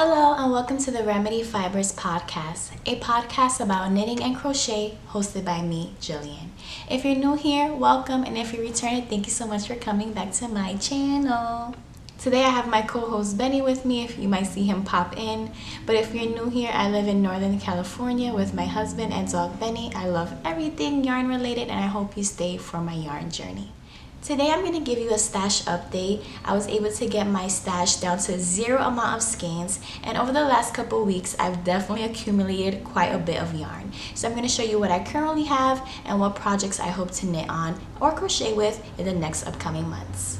Hello and welcome to the Remedy Fibers podcast, a podcast about knitting and crochet hosted by me, Jillian. If you're new here, welcome, and if you're returning, thank you so much for coming back to my channel. Today I have my co-host Benny with me, if you might see him pop in. But if you're new here, I live in Northern California with my husband and dog Benny. I love everything yarn related and I hope you stay for my yarn journey. Today I'm going to give you a stash update. I was able to get my stash down to zero amount of skeins, and over the last couple weeks I've definitely accumulated quite a bit of yarn. So I'm going to show you what I currently have and what projects I hope to knit on or crochet with in the next upcoming months.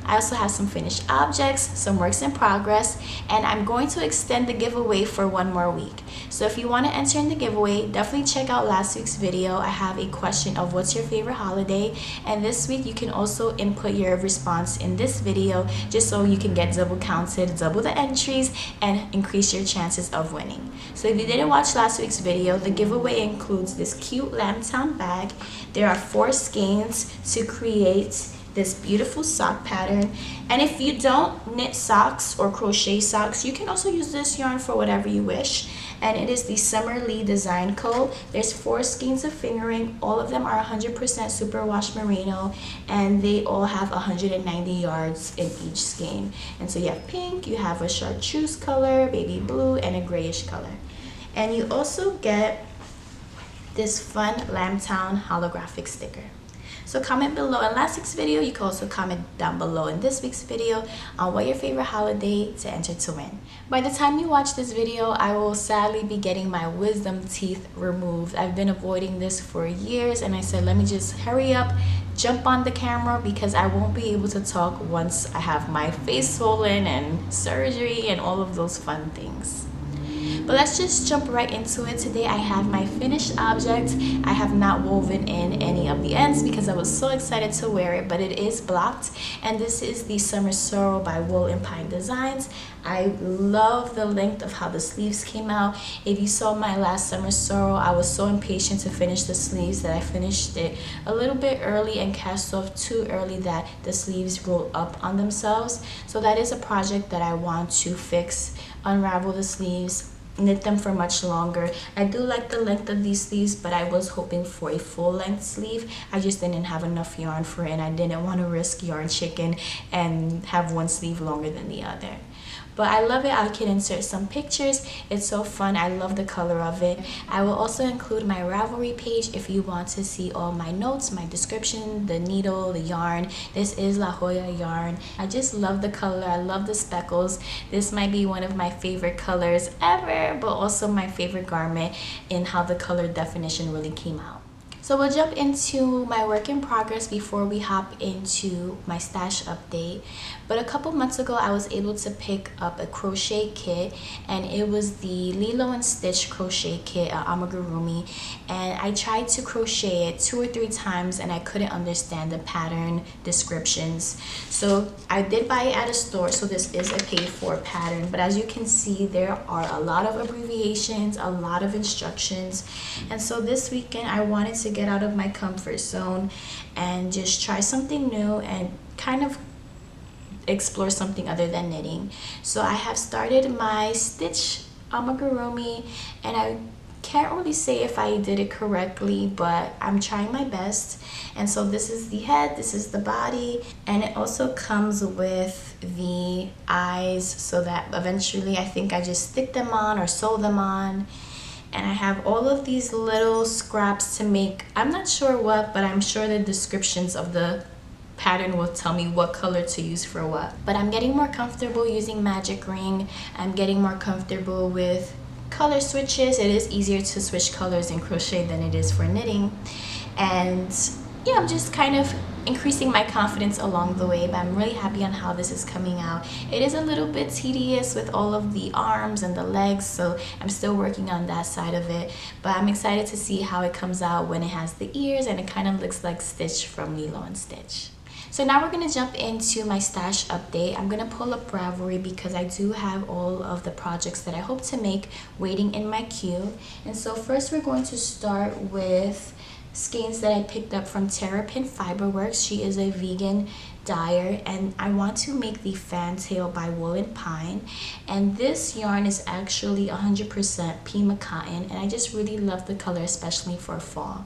I also have some finished objects, some works in progress, and I'm going to extend the giveaway for one more week. So if you want to enter in the giveaway, definitely check out last week's video. I have a question of what's your favorite holiday, and this week you can also input your response in this video just so you can get double counted, double the entries, and increase your chances of winning. So if you didn't watch last week's video, the giveaway includes this cute Lambtown bag. There are 4 skeins to create this beautiful sock pattern, and if you don't knit socks or crochet socks, you can also use this yarn for whatever you wish. And it is the Summer Lee Design Co. There's 4 skeins of fingering. All of them are 100% superwash merino, and they all have 190 yards in each skein. And so you have pink, you have a chartreuse color, baby blue, and a grayish color. And you also get this fun Lambtown holographic sticker. So comment below in last week's video. You can also comment down below in this week's video on what your favorite holiday to enter to win. By the time you watch this video, I will sadly be getting my wisdom teeth removed. I've been avoiding this for years, and I said let me just hurry up, jump on the camera, because I won't be able to talk once I have my face swollen and surgery and all of those fun things. But let's just jump right into it. Today I have my finished object. I have not woven in any of the ends because I was so excited to wear it, but it is blocked. And this is the Summer Sorrel by Wool and Pine Designs. I love the length of how the sleeves came out. If you saw my last Summer Sorrel, I was so impatient to finish the sleeves that I finished it a little bit early and cast off too early that the sleeves rolled up on themselves. So that is a project that I want to fix, unravel the sleeves, knit them for much longer. I do like the length of these sleeves, but I was hoping for a full length sleeve. I just didn't have enough yarn for it, and I didn't want to risk yarn chicken and have one sleeve longer than the other. But I love it. I can insert some pictures. It's so fun. I love the color of it. I will also include my Ravelry page if you want to see all my notes, my description, the needle, the yarn. This is La Jolla yarn. I just love the color. I love the speckles. This might be one of my favorite colors ever, but also my favorite garment in how the color definition really came out. So we'll jump into my work in progress before we hop into my stash update. But a couple months ago, I was able to pick up a crochet kit, and it was the Lilo and Stitch crochet kit at Amigurumi. And I tried to crochet it 2 or 3 times, and I couldn't understand the pattern descriptions. So I did buy it at a store, so this is a paid-for pattern. But as you can see, there are a lot of abbreviations, a lot of instructions. And so this weekend, I wanted to get out of my comfort zone and just try something new and kind of explore something other than knitting. So I have started my stitch amigurumi, and I can't really say if I did it correctly, but I'm trying my best. And so this is the head, this is the body, and it also comes with the eyes so that eventually I think I just stick them on or sew them on. And I have all of these little scraps to make, I'm not sure what, but I'm sure the descriptions of the pattern will tell me what color to use for what. But I'm getting more comfortable using magic ring. I'm getting more comfortable with color switches. It is easier to switch colors in crochet than it is for knitting. And yeah, I'm just kind of increasing my confidence along the way, but I'm really happy on how this is coming out. It is a little bit tedious with all of the arms and the legs, so I'm still working on that side of it, but I'm excited to see how it comes out when it has the ears and it kind of looks like Stitch from Lilo and Stitch. So now we're going to jump into my stash update. I'm going to pull up Ravelry because I do have all of the projects that I hope to make waiting in my queue. And so first we're going to start with skeins that I picked up from Terrapin Fiberworks. She is a vegan dyer, and I want to make the Fantail by Wool and Pine, and this yarn is actually 100% Pima cotton, and I just really love the color, especially for fall.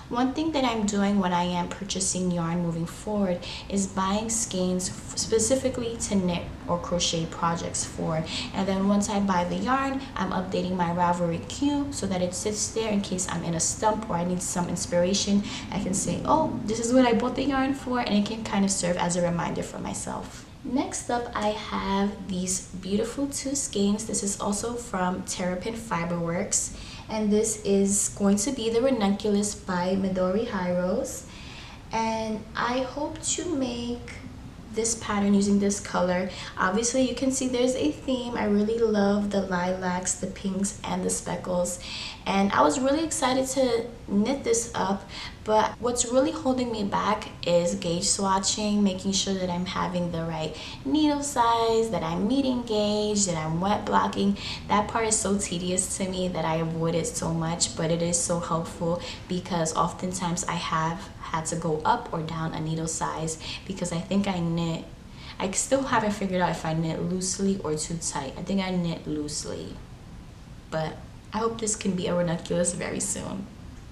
One thing that I'm doing when I am purchasing yarn moving forward is buying skeins specifically to knit or crochet projects for, and then once I buy the yarn, I'm updating my Ravelry queue so that it sits there in case I'm in a stump or I need some inspiration. I can say, oh, this is what I bought the yarn for, and it can kind of serve as a reminder for myself. Next up, I have these beautiful 2 skeins. This is also from Terrapin Fiberworks, and this is going to be the Ranunculus by Midori Hirose, and I hope to make this pattern using this color. Obviously you can see there's a theme. I really love the lilacs, the pinks, and the speckles, and I was really excited to knit this up, but what's really holding me back is gauge swatching, making sure that I'm having the right needle size, that I'm meeting gauge, that I'm wet blocking. That part is so tedious to me that I avoid it so much, but it is so helpful because oftentimes I have had to go up or down a needle size because I think I still haven't figured out if I knit loosely or too tight. I think I knit loosely, but I hope this can be a ranunculus very soon.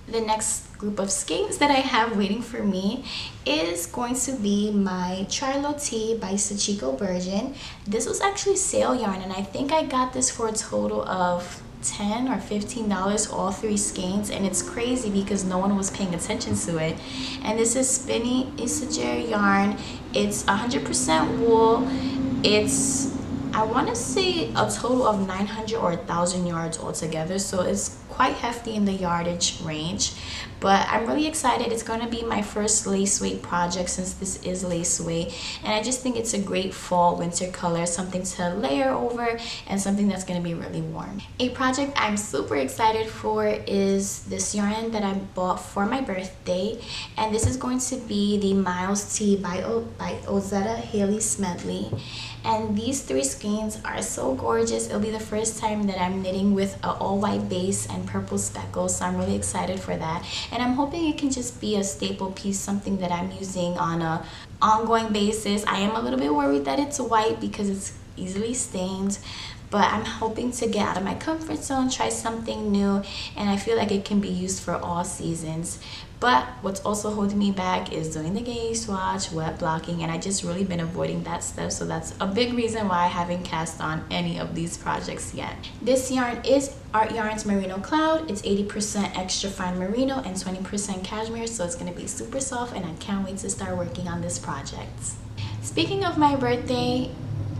The next group of skeins that I have waiting for me is going to be my Trilo Tee by Sachiko Burgin. This was actually sale yarn, and I think I got this for a total of $10 or $15, all 3 skeins, and it's crazy because no one was paying attention to it. And this is spinny Isager yarn. It's 100% wool. It's, I want to say, a total of 900 or 1,000 yards altogether, so it's quite hefty in the yardage range, but I'm really excited. It's going to be my first lace weight project since this is lace weight, and I just think it's a great fall winter color, something to layer over and something that's going to be really warm. A project I'm super excited for is this yarn that I bought for my birthday, and this is going to be the Miles Tee by Ozetta Haley Smedley. And these 3 skeins are so gorgeous. It'll be the first time that I'm knitting with an all-white base and purple speckles, so I'm really excited for that. And I'm hoping it can just be a staple piece, something that I'm using on an ongoing basis. I am a little bit worried that it's white because it's easily stained, but I'm hoping to get out of my comfort zone, try something new, and I feel like it can be used for all seasons. But what's also holding me back is doing the gauge swatch, wet blocking, and I just really been avoiding that step, so that's a big reason why I haven't cast on any of these projects yet. This yarn is Art Yarn's Merino Cloud. It's 80% extra fine merino and 20% cashmere, so it's going to be super soft, and I can't wait to start working on this project. Speaking of my birthday,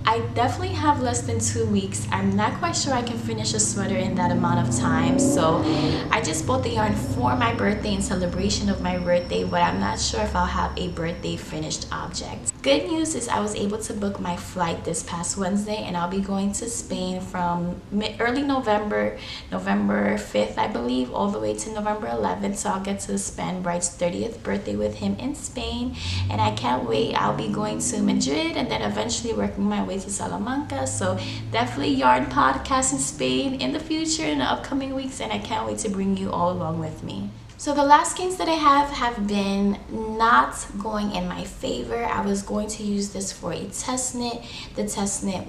I definitely have less than 2 weeks. I'm not quite sure I can finish a sweater in that amount of time, so I just bought the yarn for my birthday in celebration of my birthday, but I'm not sure if I'll have a birthday finished object. Good news is I was able to book my flight this past Wednesday, and I'll be going to Spain from early November 5th, I believe, all the way to November 11th, so I'll get to spend Bright's 30th birthday with him in Spain, and I can't wait. I'll be going to Madrid and then eventually working my way to Salamanca, so definitely yarn podcast in Spain in the future, in the upcoming weeks, and I can't wait to bring you all along with me. So the last skeins that I have been not going in my favor. I was going to use this for a test knit. The test knit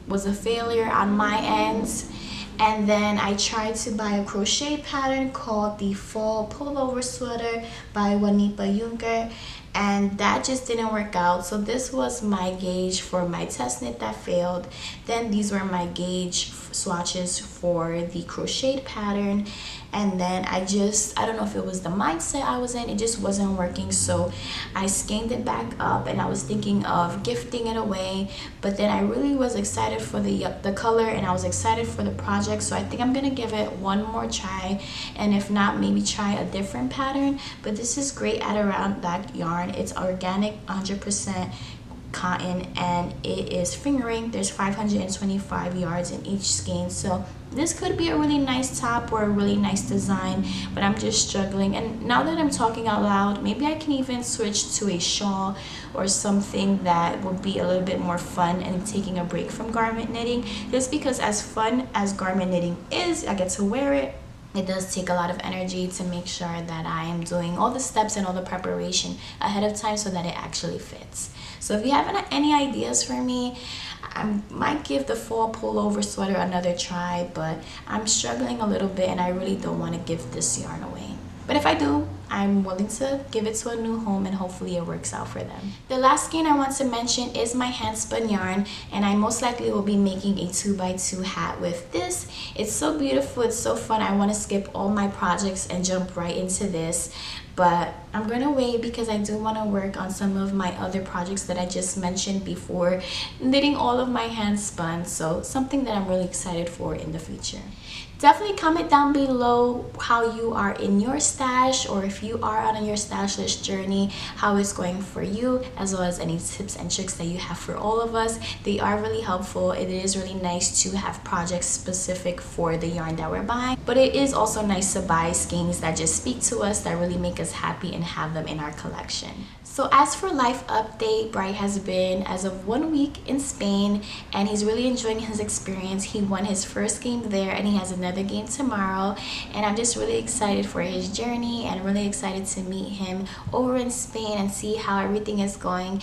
was a failure on my end, and then I tried to buy a crochet pattern called the Fall Pullover Sweater by Wannipa Yunker, and that just didn't work out. So this was my gauge for my test knit that failed. Then these were my gauge swatches for the crocheted pattern, and then I don't know if it was the mindset I was in, it just wasn't working, so I skeined it back up, and I was thinking of gifting it away, but then I really was excited for the color, and I was excited for the project, so I think I'm gonna give it one more try, and if not, maybe try a different pattern. But this is great Adirondack yarn. It's organic, 100% cotton, and it is fingering. There's 525 yards in each skein, so this could be a really nice top or a really nice design, but I'm just struggling. And now that I'm talking out loud, maybe I can even switch to a shawl or something that will be a little bit more fun and taking a break from garment knitting, just because as fun as garment knitting is, I get to wear it, it does take a lot of energy to make sure that I am doing all the steps and all the preparation ahead of time so that it actually fits. So if you have any ideas for me, I might give the fall pullover sweater another try, but I'm struggling a little bit and I really don't want to give this yarn away. But if I do, I'm willing to give it to a new home and hopefully it works out for them. The last skein I want to mention is my handspun yarn, and I most likely will be making a 2x2 hat with this. It's so beautiful, it's so fun. I want to skip all my projects and jump right into this, but I'm gonna wait because I do want to work on some of my other projects that I just mentioned before knitting all of my handspun, so something that I'm really excited for in the future. Definitely comment down below how you are in your stash, or if you are on your stash list journey, how it's going for you, as well as any tips and tricks that you have for all of us. They are really helpful. It is really nice to have projects specific for the yarn that we're buying, but it is also nice to buy skeins that just speak to us, that really make us happy, and have them in our collection. So as for life update, Bright has been as of 1 week in Spain and he's really enjoying his experience. He won his first game there and he has another game tomorrow, and I'm just really excited for his journey and really excited to meet him over in Spain and see how everything is going.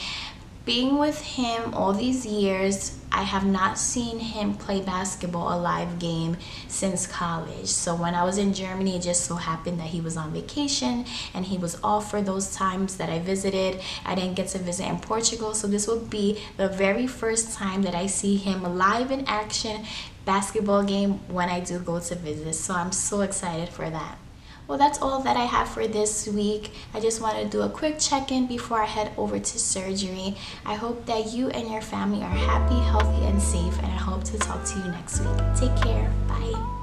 Being with him all these years, I have not seen him play basketball, a live game, since college. So when I was in Germany, it just so happened that he was on vacation and he was off for those times that I visited. I didn't get to visit in Portugal, so this will be the very first time that I see him live in action, basketball game, when I do go to visit. So I'm so excited for that. Well, that's all that I have for this week. I just wanted to do a quick check-in before I head over to surgery. I hope that you and your family are happy, healthy, and safe, and I hope to talk to you next week. Take care. Bye.